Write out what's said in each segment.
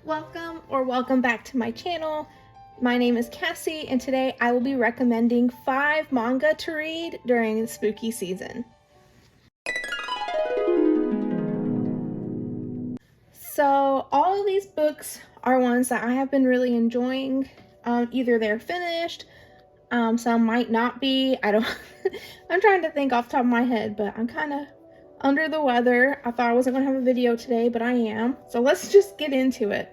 Welcome back to my channel. My name is Cassie, and today I will be recommending 5 manga to read during the spooky season. So all of these books are ones that I have been really enjoying. Either they're finished, some might not be. I'm trying to think off the top of my head, but I'm kind of under the weather. I thought I wasn't going to have a video today, but I am. So let's just get into it.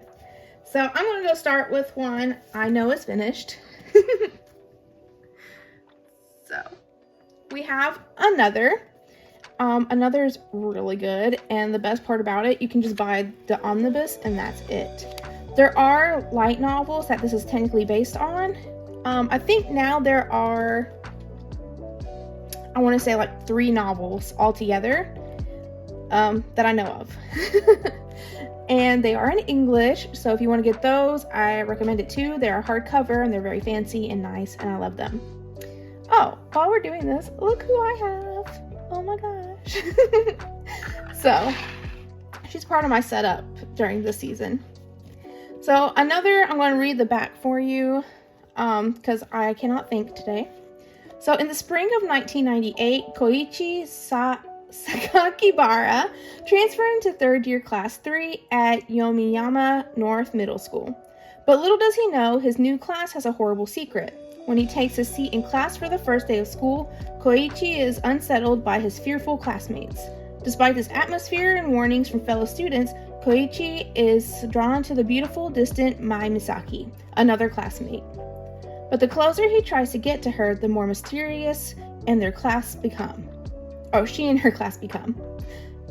So I'm going to go start with one I know is finished. So we have Another. Another is really good, and the best part about it, you can just buy the omnibus and that's it. There are light novels that this is technically based on. I think now there are, I want to say like 3 novels altogether that I know of. And they are in English, so if you want to get those, I recommend it too. They are hardcover and they're very fancy and nice, and I love them. Oh, while we're doing this, look who I have. Oh my gosh. So, she's part of my setup during this season. So, Another, I'm going to read the back for you because I cannot think today. So, in the spring of 1998, Koichi Sakakibara transferred into third year class 3 at Yomiyama North Middle School. But little does he know, his new class has a horrible secret. When he takes his seat in class for the first day of school, Koichi is unsettled by his fearful classmates. Despite this atmosphere and warnings from fellow students, Koichi is drawn to the beautiful, distant Mai Misaki, another classmate. But the closer he tries to get to her, the more mysterious she and her class become.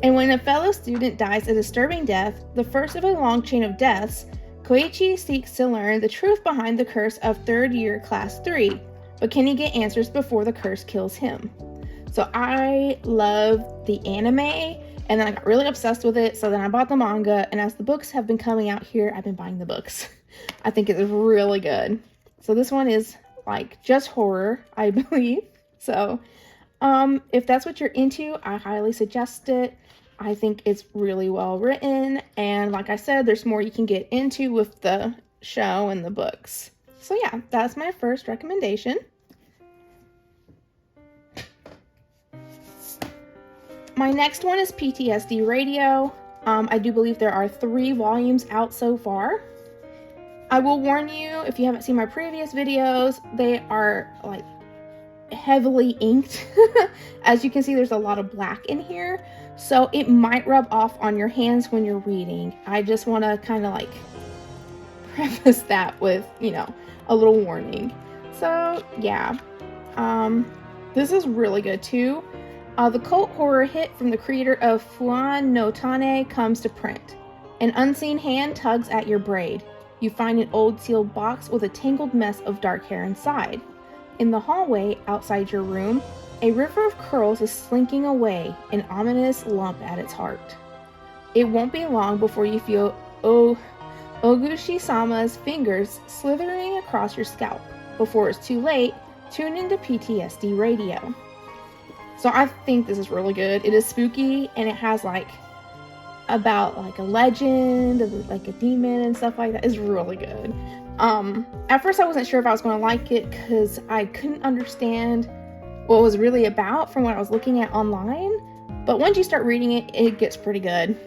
And when a fellow student dies a disturbing death, the first of a long chain of deaths, Koichi seeks to learn the truth behind the curse of third year class 3, but can he get answers before the curse kills him? So I love the anime, and then I got really obsessed with it, so then I bought the manga, and as the books have been coming out here, I've been buying the books. I think it is really good. So this one is like just horror, I believe. So if that's what you're into, I highly suggest it. I think it's really well written, and like I said, there's more you can get into with the show and the books. So yeah, that's my first recommendation. My next one is PTSD Radio. I do believe there are 3 volumes out so far. I will warn you, if you haven't seen my previous videos, they are like heavily inked. As you can see, there's a lot of black in here, so it might rub off on your hands when you're reading. I just want to kind of like preface that with, a little warning. So yeah, this is really good too. The cult horror hit from the creator of Fuan no Tane comes to print. An unseen hand tugs at your braid. You find an old sealed box with a tangled mess of dark hair inside. In the hallway outside your room, a river of curls is slinking away, an ominous lump at its heart. It won't be long before you feel Oguchi-sama's fingers slithering across your scalp. Before it's too late, tune into PTSD Radio. So I think this is really good. It is spooky, and it has about a legend of like a demon and stuff like that. It's really good. At first I wasn't sure if I was going to like it because I couldn't understand what it was really about from what I was looking at online, but once you start reading it, it gets pretty good.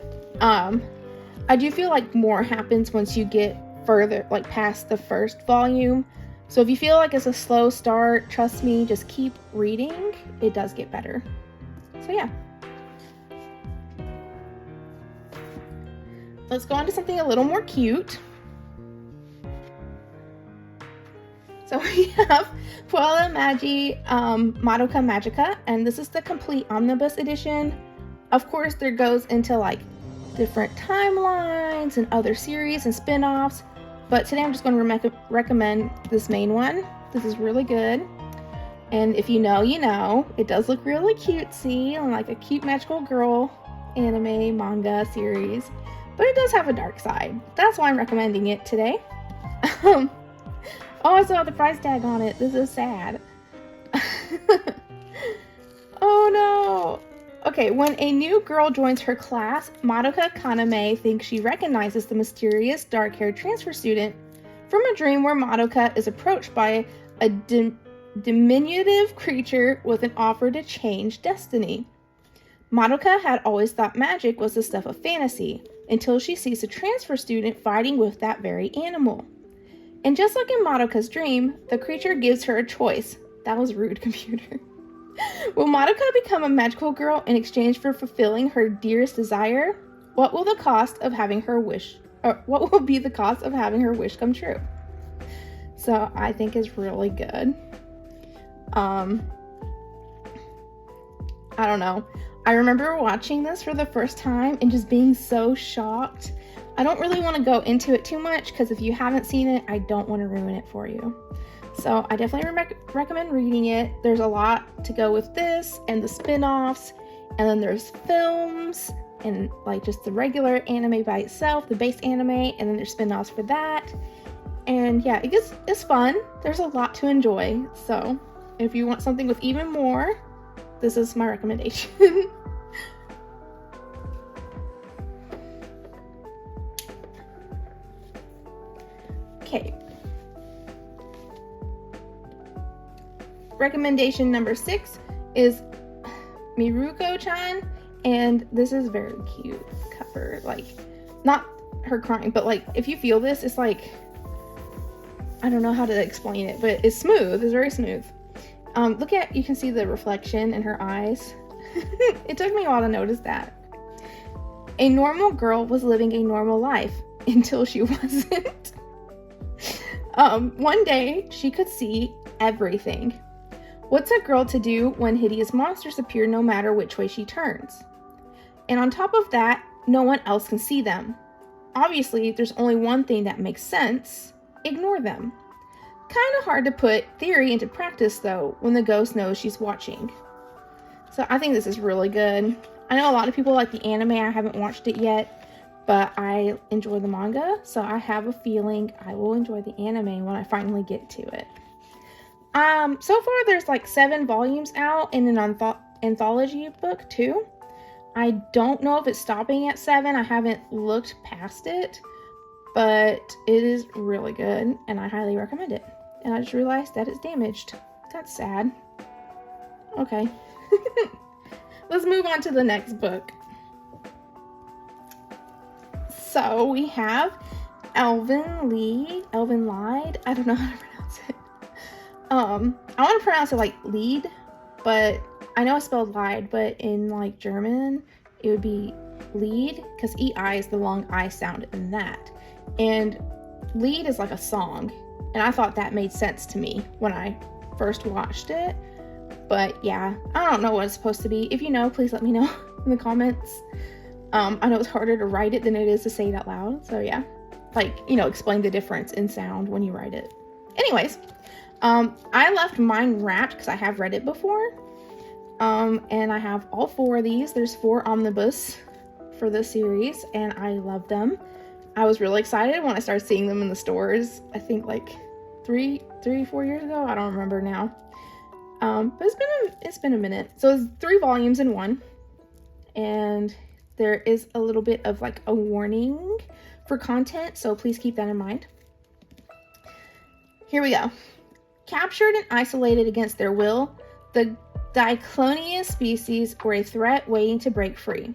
I do feel like more happens once you get further, past the first volume. So if you feel like it's a slow start, trust me, just keep reading. It does get better. So yeah. Let's go on to something a little more cute. So we have Puella Magi Madoka Magica, and this is the complete omnibus edition. Of course, there goes into different timelines and other series and spin-offs, but today I'm just going to recommend this main one. This is really good, and if you know, you know. It does look really cutesy and like a cute magical girl anime manga series, but it does have a dark side. That's why I'm recommending it today. Oh, I saw the price tag on it. This is sad. Oh no. Okay, when a new girl joins her class, Madoka Kaname thinks she recognizes the mysterious dark-haired transfer student from a dream where Madoka is approached by a diminutive creature with an offer to change destiny. Madoka had always thought magic was the stuff of fantasy, until she sees a transfer student fighting with that very animal. And just like in Madoka's dream, the creature gives her a choice. That was rude, computer. Will Madoka become a magical girl in exchange for fulfilling her dearest desire? What will be the cost of having her wish come true? So I think it's really good. I don't know. I remember watching this for the first time and just being so shocked. I don't really want to go into it too much because if you haven't seen it, I don't want to ruin it for you. So I definitely recommend reading it. There's a lot to go with this and the spin-offs, and then there's films and like just the regular anime by itself, the base anime, and then there's spin-offs for that. And yeah, it's fun. There's a lot to enjoy. So if you want something with even more, this is my recommendation. Okay. Recommendation number 6 is Miruko-chan, and this is very cute cover. Like, not her crying, but like, if you feel this, it's like, I don't know how to explain it, but it's smooth. It's very smooth. You can see the reflection in her eyes. It took me a while to notice that. A normal girl was living a normal life until she wasn't. One day, she could see everything. What's a girl to do when hideous monsters appear no matter which way she turns? And on top of that, no one else can see them. Obviously, there's only one thing that makes sense. Ignore them. Kind of hard to put theory into practice, though, when the ghost knows she's watching. So I think this is really good. I know a lot of people like the anime. I haven't watched it yet, but I enjoy the manga, so I have a feeling I will enjoy the anime when I finally get to it. So far there's like 7 volumes out in an anthology book too. I don't know if it's stopping at 7. I haven't looked past it, but it is really good and I highly recommend it. And I just realized that it's damaged. That's sad. Okay. Let's move on to the next book. So we have Elevan Lied. I don't know how to pronounce it. I want to pronounce it like lead, but I know I spelled lied, but in like German, it would be lead, because EI is the long I sound in that. And lead is like a song, and I thought that made sense to me when I first watched it. But yeah, I don't know what it's supposed to be. If you know, please let me know in the comments. I know it's harder to write it than it is to say it out loud. So yeah, like, explain the difference in sound when you write it. Anyways, I left mine wrapped because I have read it before. And I have all 4 of these. There's 4 omnibus for this series, and I love them. I was really excited when I started seeing them in the stores. I think like 4 years ago. I don't remember now. But it's been a minute. So it's 3 volumes in one, and there is a little bit of like a warning for content, so please keep that in mind. Here we go. Captured and isolated against their will, the Diclonius species were a threat waiting to break free.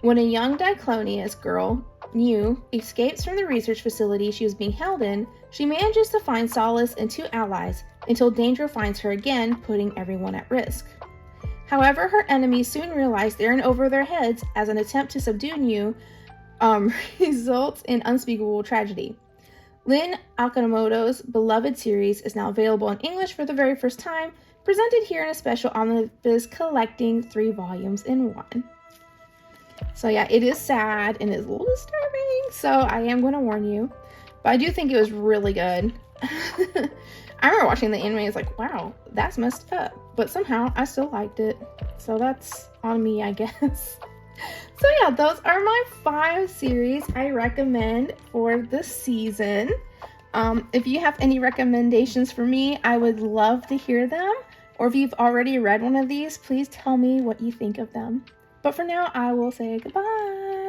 When a young Diclonius girl, New, escapes from the research facility she was being held in, she manages to find solace in 2 allies until danger finds her again, putting everyone at risk. However, her enemies soon realize they're in over their heads as an attempt to subdue New results in unspeakable tragedy. Lin Okamoto's beloved series is now available in English for the very first time, presented here in a special omnibus collecting 3 volumes in one. So yeah, it is sad and it's a little disturbing, so I am going to warn you. But I do think it was really good. I remember watching the anime and it's like, wow, that's messed up. But somehow I still liked it. So that's on me, I guess. So yeah, those are my 5 series I recommend for this season. If you have any recommendations for me, I would love to hear them. or if you've already read one of these, please tell me what you think of them. But for now, I will say goodbye.